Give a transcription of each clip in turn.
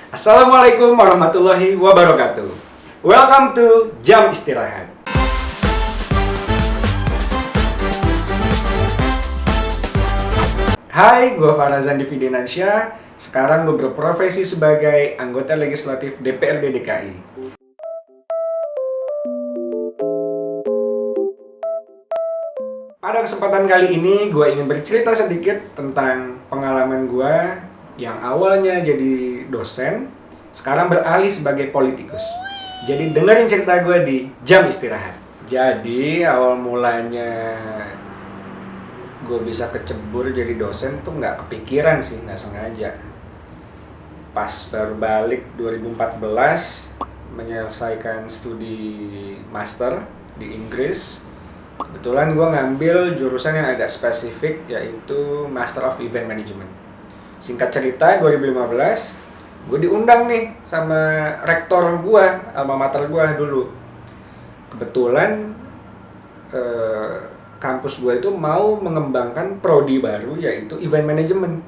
Assalamualaikum warahmatullahi wabarakatuh. Welcome to Jam Istirahat. Hai, gue Farazan Dividinansyah. Sekarang gue berprofesi sebagai anggota legislatif DPRD DKI. Pada kesempatan kali ini, gue ingin bercerita sedikit tentang pengalaman gue yang awalnya jadi dosen, sekarang beralih sebagai politikus. Jadi dengerin cerita gue di Jam Istirahat. Jadi awal mulanya gue bisa kecebur jadi dosen tuh nggak kepikiran sih, nggak sengaja. Pas baru balik 2014, menyelesaikan studi master di Inggris. Kebetulan gue ngambil jurusan yang agak spesifik, yaitu Master of Event Management. Singkat cerita, 2015, gue diundang nih sama rektor gue, alma mater gue dulu. Kebetulan kampus gue itu mau mengembangkan prodi baru, yaitu Event Management.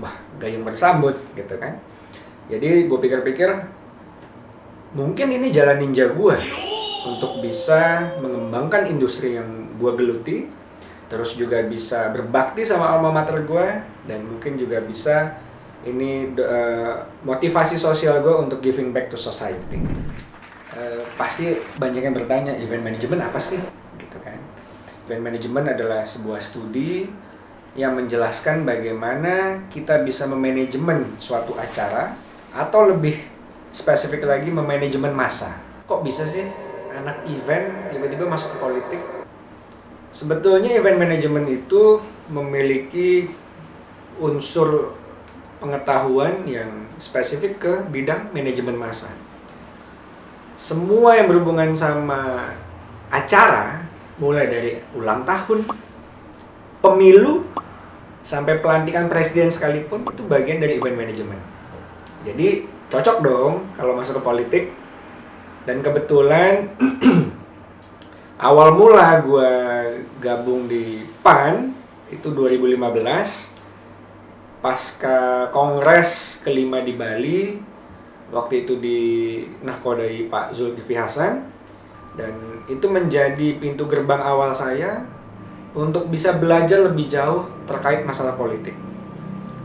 Wah, gayung bersambut gitu kan. Jadi gue pikir-pikir, mungkin ini jalan ninja gue untuk bisa mengembangkan industri yang gue geluti, terus juga bisa berbakti sama alma mater gue, dan mungkin juga bisa ini motivasi sosial gue untuk giving back to society. Pasti banyak yang bertanya, event management apa sih? Gitu kan. Event management adalah sebuah studi yang menjelaskan bagaimana kita bisa memanajemen suatu acara, atau lebih spesifik lagi memanajemen massa. Kok bisa sih anak event tiba-tiba masuk ke politik? Sebetulnya event management itu memiliki unsur pengetahuan yang spesifik ke bidang manajemen massa. Semua yang berhubungan sama acara, mulai dari ulang tahun, pemilu, sampai pelantikan presiden sekalipun, itu bagian dari event management. Jadi cocok dong kalau masuk ke politik. Dan kebetulan awal mula gue gabung di PAN itu 2015, pasca kongres kelima di Bali, waktu itu dinahkodai Pak Zulkifli Hasan, dan itu menjadi pintu gerbang awal saya untuk bisa belajar lebih jauh terkait masalah politik.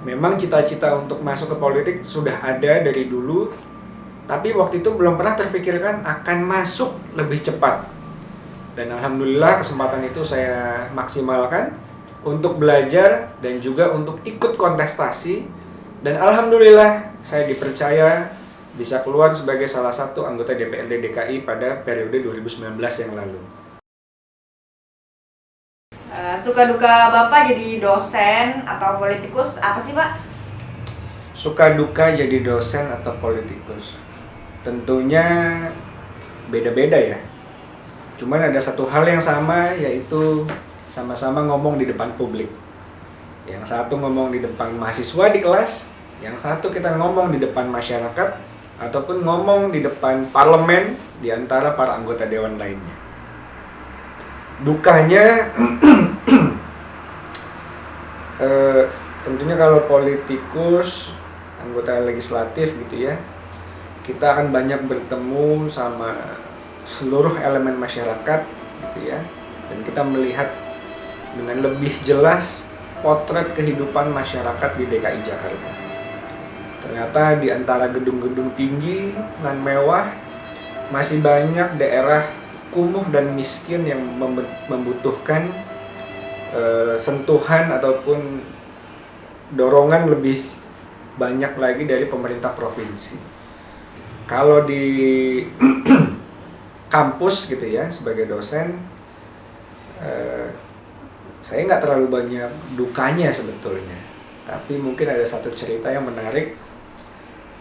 Memang cita-cita untuk masuk ke politik sudah ada dari dulu, tapi waktu itu belum pernah terfikirkan akan masuk lebih cepat. Dan alhamdulillah kesempatan itu saya maksimalkan untuk belajar dan juga untuk ikut kontestasi. Dan alhamdulillah saya dipercaya bisa keluar sebagai salah satu anggota DPRD DKI pada periode 2019 yang lalu. Suka duka Bapak jadi dosen atau politikus apa sih, Pak? Suka duka jadi dosen atau politikus tentunya beda-beda ya. Cuman ada satu hal yang sama, yaitu sama-sama ngomong di depan publik. Yang satu ngomong di depan mahasiswa di kelas, yang satu kita ngomong di depan masyarakat, ataupun ngomong di depan parlemen di antara para anggota dewan lainnya. Dukanya tentunya kalau politikus, anggota legislatif gitu ya, kita akan banyak bertemu sama seluruh elemen masyarakat gitu ya, dan kita melihat dengan lebih jelas potret kehidupan masyarakat di DKI Jakarta. Ternyata di antara gedung-gedung tinggi dan mewah masih banyak daerah kumuh dan miskin yang membutuhkan sentuhan ataupun dorongan lebih banyak lagi dari pemerintah provinsi. Kalau di kampus gitu ya, sebagai dosen, saya nggak terlalu banyak dukanya sebetulnya. Tapi mungkin ada satu cerita yang menarik.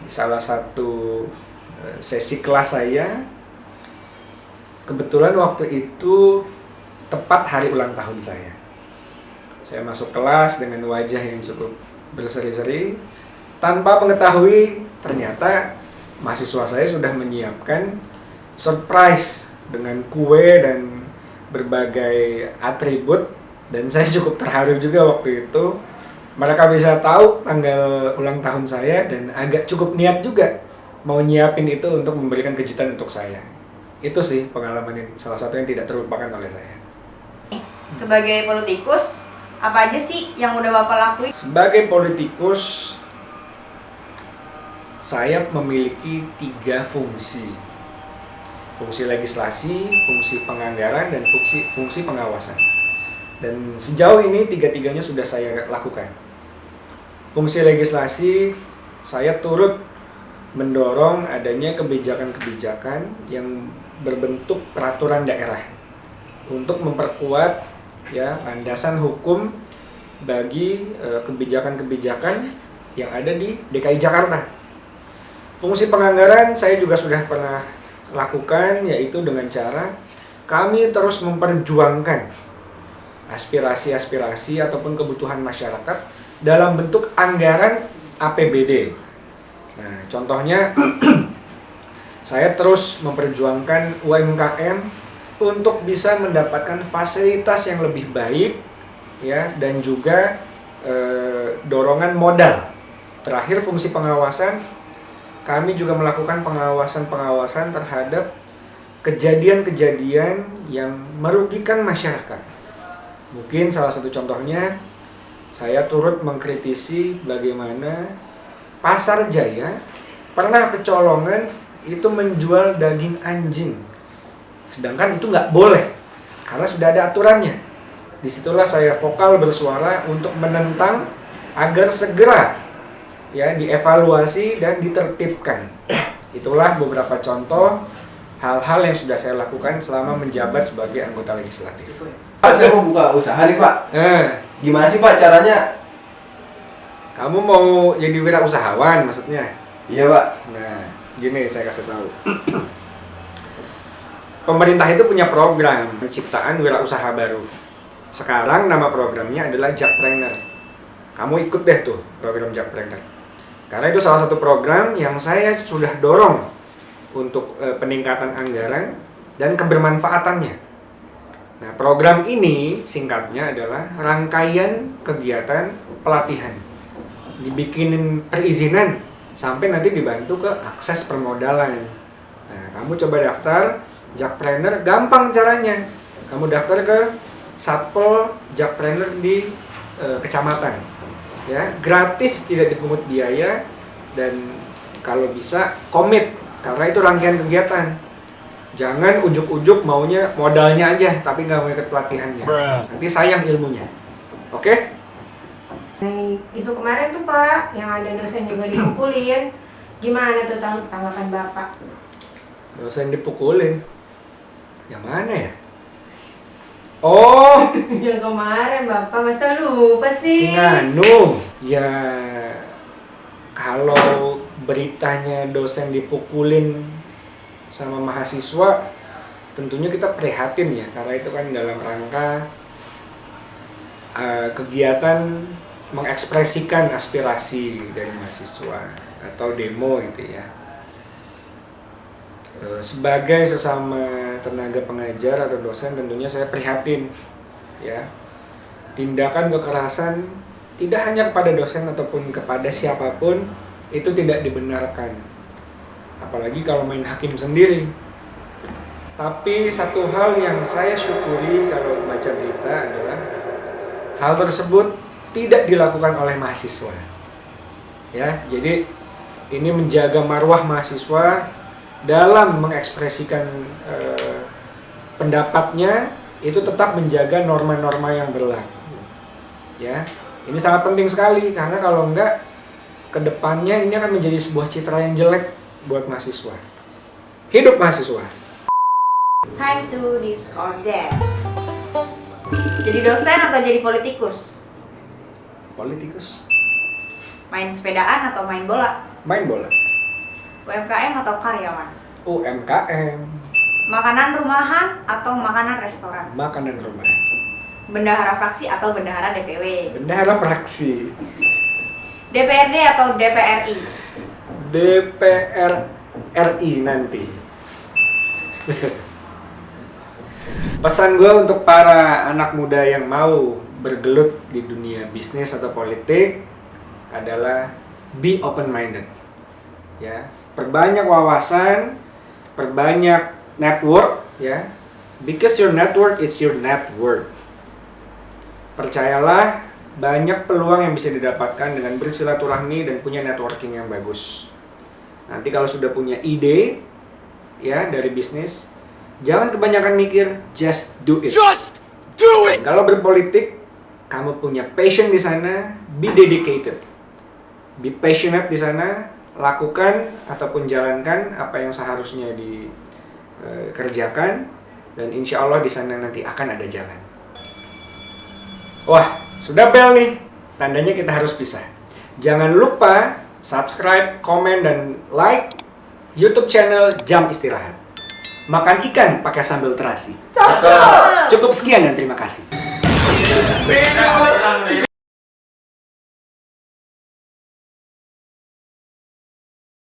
Di salah satu sesi kelas saya, kebetulan waktu itu tepat hari ulang tahun saya. Saya masuk kelas dengan wajah yang cukup berseri-seri, tanpa mengetahui ternyata mahasiswa saya sudah menyiapkan surprise dengan kue dan berbagai atribut, dan saya cukup terharu juga waktu itu mereka bisa tahu tanggal ulang tahun saya dan agak cukup niat juga mau nyiapin itu untuk memberikan kejutan untuk saya. Itu sih pengalaman yang salah satu yang tidak terlupakan oleh saya. Sebagai politikus, apa aja sih yang udah Bapak lakuin? Sebagai politikus, saya memiliki 3 fungsi. Fungsi legislasi, fungsi penganggaran, dan fungsi pengawasan. Dan sejauh ini 3-tiganya sudah saya lakukan. Fungsi legislasi, saya turut mendorong adanya kebijakan-kebijakan yang berbentuk peraturan daerah untuk memperkuat ya landasan hukum bagi kebijakan-kebijakan yang ada di DKI Jakarta. Fungsi penganggaran saya juga sudah pernah lakukan, yaitu dengan cara kami terus memperjuangkan aspirasi-aspirasi ataupun kebutuhan masyarakat dalam bentuk anggaran APBD. Nah, contohnya saya terus memperjuangkan UMKM untuk bisa mendapatkan fasilitas yang lebih baik ya, dan juga dorongan modal. Terakhir, fungsi pengawasan, kami juga melakukan pengawasan terhadap kejadian-kejadian yang merugikan masyarakat. Mungkin salah satu contohnya, saya turut mengkritisi bagaimana Pasar Jaya pernah kecolongan itu menjual daging anjing. Sedangkan itu nggak boleh, karena sudah ada aturannya. Disitulah saya vokal bersuara untuk menentang agar segera ya dievaluasi dan ditertibkan. Itulah beberapa contoh hal-hal yang sudah saya lakukan selama menjabat sebagai anggota legislatif. Pak, saya mau buka usaha nih Pak. Gimana sih Pak caranya? Kamu mau jadi wirausahawan maksudnya? Iya Pak. Nah, gini saya kasih tahu. Pemerintah itu punya program penciptaan wirausaha baru. Sekarang nama programnya adalah Jakpreneur. Kamu ikut deh tuh program Jakpreneur. Karena itu salah satu program yang saya sudah dorong untuk peningkatan anggaran dan kebermanfaatannya. Nah, program ini singkatnya adalah rangkaian kegiatan pelatihan. Dibikinin perizinan sampai nanti dibantu ke akses permodalan. Nah, kamu coba daftar Jakpreneur, gampang caranya. Kamu daftar ke Satpol Jakpreneur di kecamatan. Ya, gratis, tidak dipungut biaya, dan kalau bisa komit karena itu rangkaian kegiatan. Jangan ujuk-ujuk maunya modalnya aja tapi nggak mau ikut pelatihannya. Nanti sayang ilmunya. Oke? Isu kemarin tuh Pak, yang ada dosen juga dipukulin, gimana tuh tanggapan Bapak? Dosen dipukulin? Yang mana ya? Oh, Yang kemarin Bapak, masa lupa sih? si Nganu. Ya, kalau beritanya dosen dipukulin sama mahasiswa, tentunya kita prihatin ya, karena itu kan dalam rangka kegiatan mengekspresikan aspirasi dari mahasiswa atau demo gitu ya. Sebagai sesama tenaga pengajar atau dosen, tentunya saya prihatin ya. Tindakan kekerasan tidak hanya kepada dosen ataupun kepada siapapun itu tidak dibenarkan. Apalagi kalau main hakim sendiri. Tapi satu hal yang saya syukuri kalau baca berita adalah hal tersebut tidak dilakukan oleh mahasiswa. Ya, jadi ini menjaga marwah mahasiswa dalam mengekspresikan pendapatnya, itu tetap menjaga norma-norma yang berlaku. Ya, ini sangat penting sekali karena kalau enggak, kedepannya ini akan menjadi sebuah citra yang jelek buat mahasiswa. Hidup mahasiswa. Time to this or that. Jadi dosen atau jadi politikus? Politikus. Main sepedaan atau main bola? Main bola. UMKM atau karyawan? UMKM. Makanan rumahan atau makanan restoran? Makanan rumah. Bendahara fraksi atau bendahara DPW? Bendahara fraksi. DPRD atau DPRI? DPR RI nanti. Pesan gue untuk para anak muda yang mau bergelut di dunia bisnis atau politik adalah be open minded. Ya, perbanyak wawasan, perbanyak network ya. Because your network is your net worth. Percayalah, banyak peluang yang bisa didapatkan dengan bersilaturahmi dan punya networking yang bagus. Nanti kalau sudah punya ide ya dari bisnis, jangan kebanyakan mikir, just do it. Just do it! Kalau berpolitik, kamu punya passion di sana, be dedicated. Be passionate di sana, lakukan ataupun jalankan apa yang seharusnya dikerjakan, dan insya Allah di sana nanti akan ada jalan. Wah, sudah bel nih, tandanya kita harus pisah. Jangan lupa subscribe, komen, dan like YouTube channel Jam Istirahat. Makan ikan pakai sambal terasi. Cukup sekian dan terima kasih.